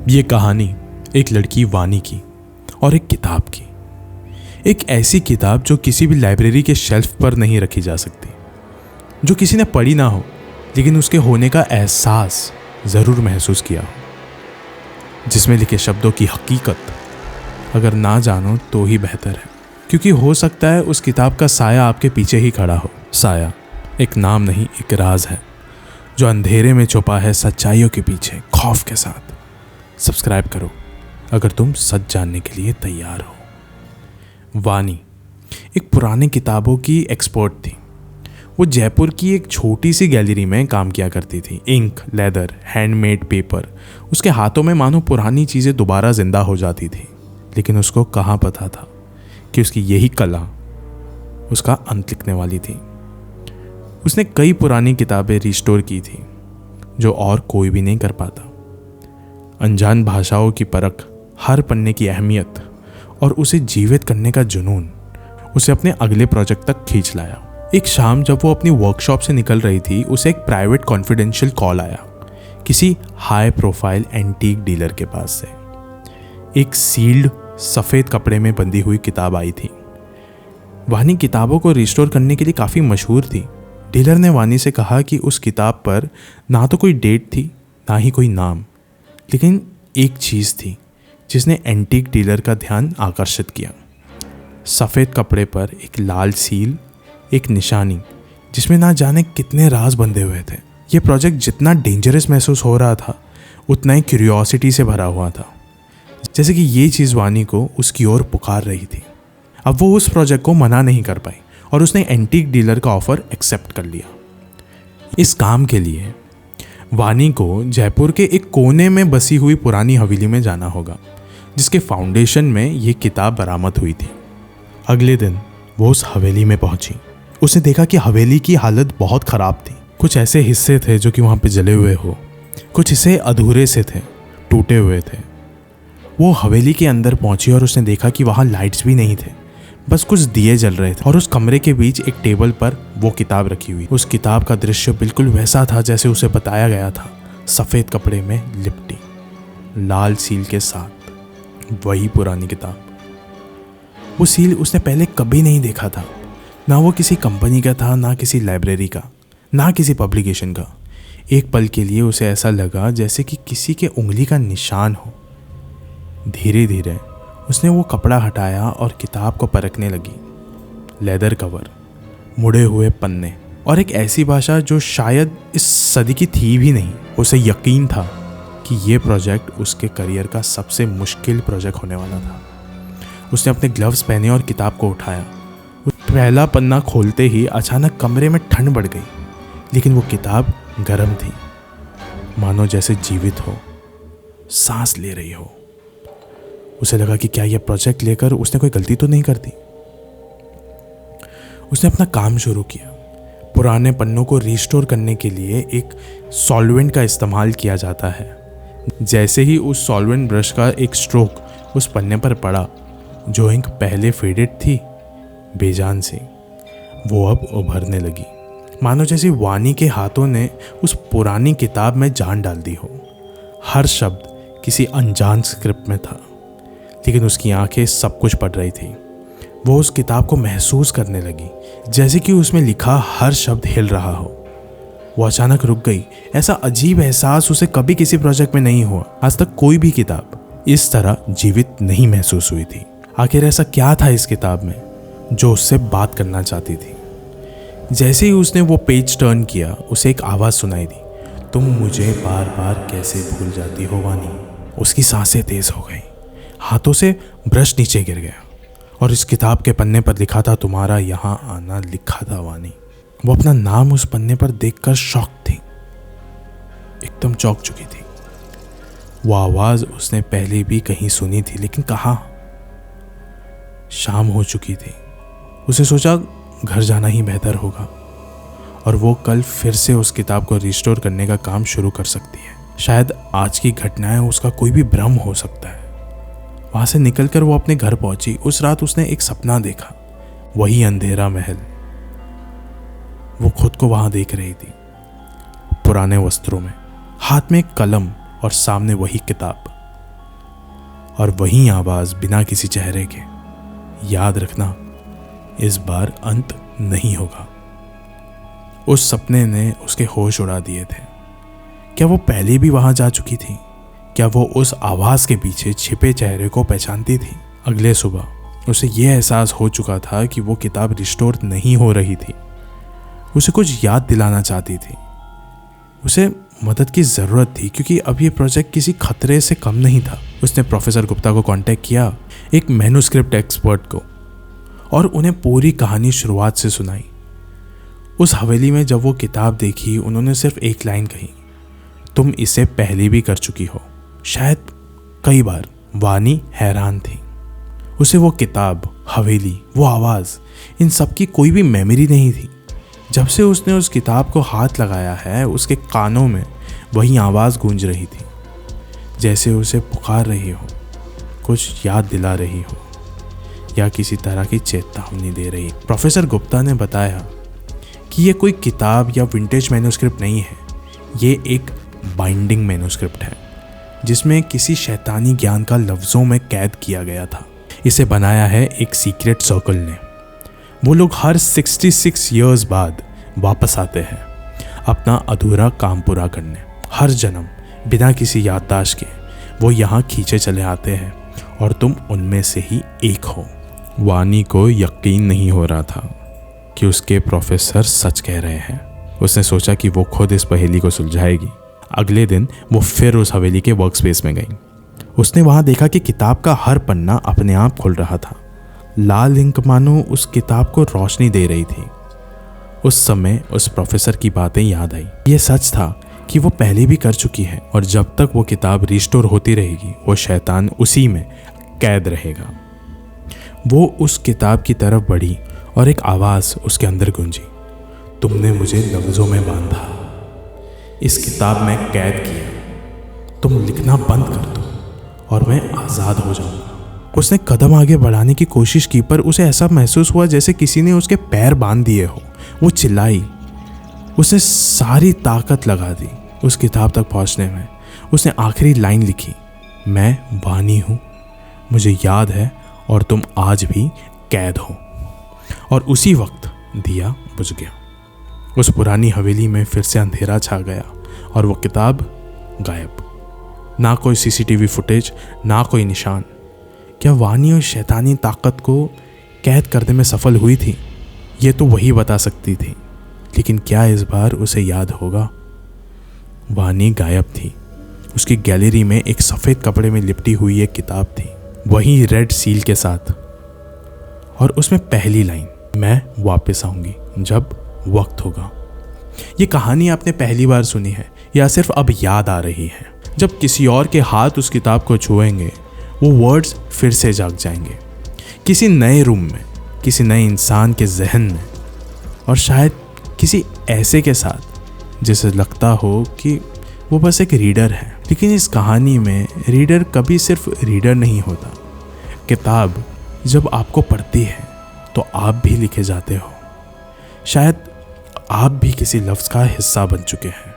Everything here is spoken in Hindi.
ये कहानी एक लड़की वानी की और एक किताब की। एक ऐसी किताब जो किसी भी लाइब्रेरी के शेल्फ पर नहीं रखी जा सकती, जो किसी ने पढ़ी ना हो लेकिन उसके होने का एहसास ज़रूर महसूस किया हो, जिसमें लिखे शब्दों की हकीकत अगर ना जानो तो ही बेहतर है, क्योंकि हो सकता है उस किताब का साया आपके पीछे ही खड़ा हो। साया एक नाम नहीं, एक राज है जो अंधेरे में छुपा है सच्चाइयों के पीछे खौफ के साथ। सब्सक्राइब करो अगर तुम सच जानने के लिए तैयार हो। वानी एक पुरानी किताबों की एक्सपर्ट थी। वो जयपुर की एक छोटी सी गैलरी में काम किया करती थी। इंक, लेदर, हैंडमेड पेपर, उसके हाथों में मानो पुरानी चीज़ें दोबारा जिंदा हो जाती थी। लेकिन उसको कहाँ पता था कि उसकी यही कला उसका अंत लिखने वाली थी। उसने कई पुरानी किताबें रिस्टोर की थी जो और कोई भी नहीं कर पाता। अनजान भाषाओं की परख, हर पन्ने की अहमियत और उसे जीवित करने का जुनून उसे अपने अगले प्रोजेक्ट तक खींच लाया। एक शाम जब वो अपनी वर्कशॉप से निकल रही थी, उसे एक प्राइवेट कॉन्फिडेंशियल कॉल आया किसी हाई प्रोफाइल एंटीक डीलर के पास से। एक सील्ड सफ़ेद कपड़े में बंधी हुई किताब आई थी। वानी किताबों को रिस्टोर करने के लिए काफ़ी मशहूर थी। डीलर ने वानी से कहा कि उस किताब पर ना तो कोई डेट थी, ना ही कोई नाम, लेकिन एक चीज़ थी जिसने एंटीक डीलर का ध्यान आकर्षित किया। सफ़ेद कपड़े पर एक लाल सील, एक निशानी जिसमें ना जाने कितने राज बंधे हुए थे। ये प्रोजेक्ट जितना डेंजरस महसूस हो रहा था, उतना ही क्यूरियोसिटी से भरा हुआ था, जैसे कि ये चीज़ वानी को उसकी ओर पुकार रही थी। अब वो उस प्रोजेक्ट को मना नहीं कर पाई और उसने एंटीक डीलर का ऑफ़र एक्सेप्ट कर लिया। इस काम के लिए वानी को जयपुर के एक कोने में बसी हुई पुरानी हवेली में जाना होगा, जिसके फाउंडेशन में ये किताब बरामद हुई थी। अगले दिन वो उस हवेली में पहुंची। उसने देखा कि हवेली की हालत बहुत ख़राब थी। कुछ ऐसे हिस्से थे जो कि वहाँ पे जले हुए हो, कुछ हिस्से अधूरे से थे, टूटे हुए थे। वो हवेली के अंदर पहुंची और उसने देखा कि वहाँ लाइट्स भी नहीं थे, बस कुछ दिए जल रहे थे और उस कमरे के बीच एक टेबल पर वो किताब रखी हुई। उस किताब का दृश्य बिल्कुल वैसा था जैसे उसे बताया गया था, सफ़ेद कपड़े में लिपटी, लाल सील के साथ। वही पुरानी किताब। वो सील उसने पहले कभी नहीं देखा था। ना वो किसी कंपनी का था, ना किसी लाइब्रेरी का, ना किसी पब्लिकेशन का। एक पल के लिए उसे ऐसा लगा जैसे कि किसी के उंगली का निशान हो। धीरे धीरे उसने वो कपड़ा हटाया और किताब को परखने लगी। लेदर कवर, मुड़े हुए पन्ने और एक ऐसी भाषा जो शायद इस सदी की थी भी नहीं। उसे यकीन था कि ये प्रोजेक्ट उसके करियर का सबसे मुश्किल प्रोजेक्ट होने वाला था। उसने अपने ग्लव्स पहने और किताब को उठाया। पहला पन्ना खोलते ही अचानक कमरे में ठंड बढ़ गई, लेकिन वो किताब गर्म थी, मानो जैसे जीवित हो, सांस ले रही हो। उसे लगा कि क्या यह प्रोजेक्ट लेकर उसने कोई गलती तो नहीं कर दी। उसने अपना काम शुरू किया। पुराने पन्नों को रिस्टोर करने के लिए एक सॉल्वेंट का इस्तेमाल किया जाता है। जैसे ही उस सॉल्वेंट ब्रश का एक स्ट्रोक उस पन्ने पर पड़ा, जो इंक पहले फेडेड थी, बेजान सी, वो अब उभरने लगी, मानो जैसे वानी के हाथों ने उस पुरानी किताब में जान डाल दी हो। हर शब्द किसी अनजान स्क्रिप्ट में था, लेकिन उसकी आंखें सब कुछ पढ़ रही थी। वो उस किताब को महसूस करने लगी, जैसे कि उसमें लिखा हर शब्द हिल रहा हो। वो अचानक रुक गई। ऐसा अजीब एहसास उसे कभी किसी प्रोजेक्ट में नहीं हुआ। आज तक कोई भी किताब इस तरह जीवित नहीं महसूस हुई थी। आखिर ऐसा क्या था इस किताब में जो उससे बात करना चाहती थी? जैसे ही उसने वो पेज टर्न किया, उसे एक आवाज़ सुनाई दी, तुम मुझे बार बार कैसे भूल जाती हो वानी। उसकी सांसें तेज हो गई, हाथों से ब्रश नीचे गिर गया और इस किताब के पन्ने पर लिखा था, तुम्हारा यहाँ आना लिखा था वानी। वो अपना नाम उस पन्ने पर देखकर शॉक थी, एकदम चौंक चुकी थी। वो आवाज़ उसने पहले भी कहीं सुनी थी, लेकिन कहाँ? शाम हो चुकी थी। उसे सोचा घर जाना ही बेहतर होगा और वो कल फिर से उस किताब को रिस्टोर करने का काम शुरू कर सकती है। शायद आज की घटनाएं उसका कोई भी भ्रम हो सकता है। वहाँ से निकलकर वो अपने घर पहुंची। उस रात उसने एक सपना देखा, वही अंधेरा महल। वो खुद को वहाँ देख रही थी, पुराने वस्त्रों में, हाथ में एक कलम और सामने वही किताब। और वही आवाज़ बिना किसी चेहरे के, याद रखना इस बार अंत नहीं होगा। उस सपने ने उसके होश उड़ा दिए थे। क्या वो पहले भी वहां जा चुकी थी? क्या वो उस आवाज़ के पीछे छिपे चेहरे को पहचानती थी? अगले सुबह उसे यह एहसास हो चुका था कि वो किताब रिस्टोर नहीं हो रही थी। उसे कुछ याद दिलाना चाहती थी। उसे मदद की ज़रूरत थी क्योंकि अब ये प्रोजेक्ट किसी खतरे से कम नहीं था। उसने प्रोफेसर गुप्ता को कांटेक्ट किया, एक मैन्युस्क्रिप्ट एक्सपर्ट को, और उन्हें पूरी कहानी शुरुआत से सुनाई। उस हवेली में जब वो किताब देखी, उन्होंने सिर्फ एक लाइन कही, तुम इसे पहले भी कर चुकी हो, शायद कई बार। वानी हैरान थी। उसे वो किताब, हवेली, वो आवाज़, इन सब की कोई भी मेमोरी नहीं थी। जब से उसने उस किताब को हाथ लगाया है, उसके कानों में वही आवाज़ गूंज रही थी, जैसे उसे पुकार रही हो, कुछ याद दिला रही हो, या किसी तरह की चेतावनी दे रही। प्रोफेसर गुप्ता ने बताया कि ये कोई किताब या विंटेज मैन्युस्क्रिप्ट नहीं है, ये एक बाइंडिंग मैन्युस्क्रिप्ट है जिसमें किसी शैतानी ज्ञान का लफ्ज़ों में कैद किया गया था। इसे बनाया है एक सीक्रेट सर्कल ने। वो लोग हर 66 ईयर्स बाद वापस आते हैं अपना अधूरा काम पूरा करने। हर जन्म बिना किसी याददाश्त के वो यहाँ खींचे चले आते हैं और तुम उनमें से ही एक हो। वानी को यकीन नहीं हो रहा था कि उसके प्रोफेसर सच कह रहे हैं। उसने सोचा कि वो खुद इस पहेली को सुलझाएगी। अगले दिन वो फिर उस हवेली के वर्क स्पेस में गई। उसने वहाँ देखा कि किताब का हर पन्ना अपने आप खुल रहा था। लाल इंक मानो उस किताब को रोशनी दे रही थी। उस समय उस प्रोफेसर की बातें याद आई। ये सच था कि वो पहले भी कर चुकी है, और जब तक वो किताब रिस्टोर होती रहेगी, वो शैतान उसी में कैद रहेगा। वो उस किताब की तरफ बढ़ी और एक आवाज़ उसके अंदर गूंजी, तुमने मुझे लफ्ज़ों में बांधा, इस किताब में कैद किया, तुम लिखना बंद कर दो और मैं आज़ाद हो जाऊंगा। उसने कदम आगे बढ़ाने की कोशिश की, पर उसे ऐसा महसूस हुआ जैसे किसी ने उसके पैर बांध दिए हो। वो चिल्लाई। उसने सारी ताकत लगा दी उस किताब तक पहुंचने में। उसने आखिरी लाइन लिखी, मैं वानी हूँ, मुझे याद है और तुम आज भी कैद हो। और उसी वक्त दिया बुझ गया। उस पुरानी हवेली में फिर से अंधेरा छा गया और वो किताब गायब। ना कोई सीसीटीवी फुटेज, ना कोई निशान। क्या वानी और शैतानी ताकत को कैद करने में सफल हुई थी? ये तो वही बता सकती थी, लेकिन क्या इस बार उसे याद होगा? वानी गायब थी। उसकी गैलरी में एक सफ़ेद कपड़े में लिपटी हुई एक किताब थी, वही रेड सील के साथ, और उसमें पहली लाइन, मैं वापस आऊँगी जब वक्त होगा। ये कहानी आपने पहली बार सुनी है या सिर्फ अब याद आ रही है? जब किसी और के हाथ उस किताब को छुएंगे, वो वर्ड्स फिर से जाग जाएंगे, किसी नए रूम में, किसी नए इंसान के जहन में, और शायद किसी ऐसे के साथ जिसे लगता हो कि वो बस एक रीडर है। लेकिन इस कहानी में रीडर कभी सिर्फ रीडर नहीं होता। किताब जब आपको पढ़ती है तो आप भी लिखे जाते हो। शायद आप भी किसी लफ्ज़ का हिस्सा बन चुके हैं।